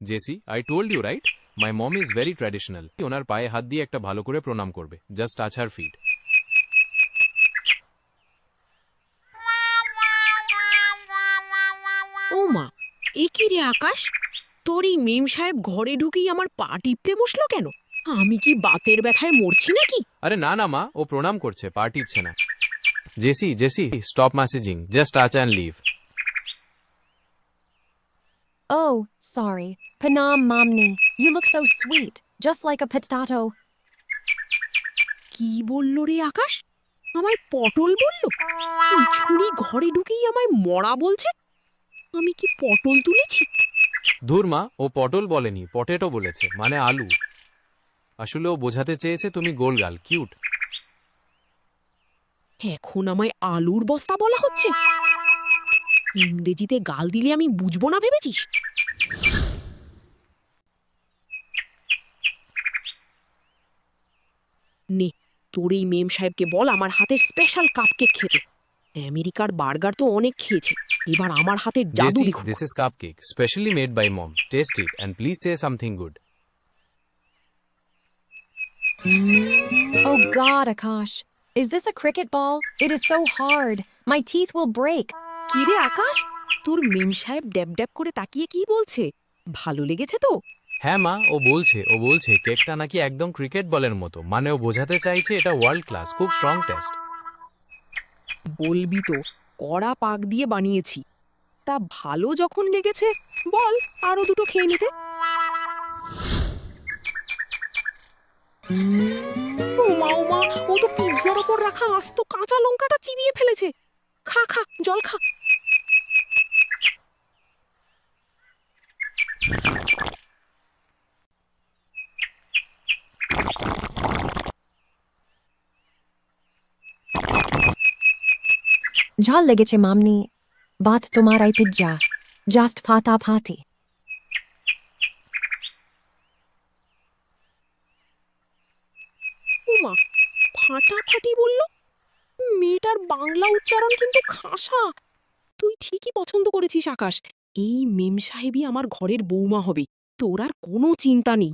JC, I told you right? My mom is very traditional. ওনার পায়ে হাত দিয়ে একটা ভালো করে প্রণাম করবে। Just touch her feet. ও মা, এ কি রে আকাশ? তোর এই মেম সাহেব ঘরে ঢুকেই আমার পা টিপতে বসলো কেন? আমি কি বাতের ব্যথায় মরছি নাকি? আরে না না মা, ও প্রণাম করছে, পা টিপছে না। Jessie, stop messaging. Just touch and leave. Oh, sorry. Panam Momni. You look so sweet, just like a potato. কি বললো রে আকাশ? আমায় পটল বললো? এই ছুরি ঘরে ঢুকেই আমায় মরা বলছে? আমি কি পটল তুলেছি? ধুর মা, ও পটল বলেনি, পটেটো বলেছে, মানে আলু। আসলে ও বোঝাতে চেয়েছে তুমি গোলগাল, কিউট। এখন আমায় আলুর বস্তা বলা হচ্ছে? ইংরেজিতে গাল দিলে আমি বুঝবো না ভেবেছিস? নে, তোর এই মেম সাহেবকে বল আমার হাতের স্পেশাল কাপকেক খেতে। আমেরিকার বার্গার তো অনেক খেয়েছে, এবার আমার হাতের জাদু Jesse, দেখুক। this is cupcake, specially made by mom. Taste it and please say something good. Oh God, Akash. Is this a cricket ball? It is so hard. My teeth will break. কি রে আকাশ, তোর মেম সাহেব ড্যাব ড্যাব করে তাকিয়ে কি বলছে? ভালো লেগেছে তো? হ্যাঁ মা, ও বলছে কেকটা নাকি একদম ক্রিকেট বলের মতো, মানে ও বোঝাতে চাইছে এটা ওয়ার্ল্ড ক্লাস, খুব স্ট্রং টেস্ট। বলবি তো, কড়া পাক দিয়ে বানিয়েছি। তা ভালো যখন লেগেছে বল আরো দুটো খেয়ে নিতে। ওমা ওমা, ও তো পিৎজার ওপর রাখা আস্ত কাঁচা লঙ্কাটা চিবিয়ে ফেলেছে। খা খা, জল খা। Jal legeche Momni. Baat tumarai pizza. Just fata phati. ওমা, ফাটাফাটি বলল? মেয়েটার বাংলা উচ্চারণ কিন্তু খাসা। তুই ঠিকই পছন্দ করেছিস আকাশ, এই মেম সাহেবই আমার ঘরের বৌমা হবে। তোর আর কোনো চিন্তা নেই।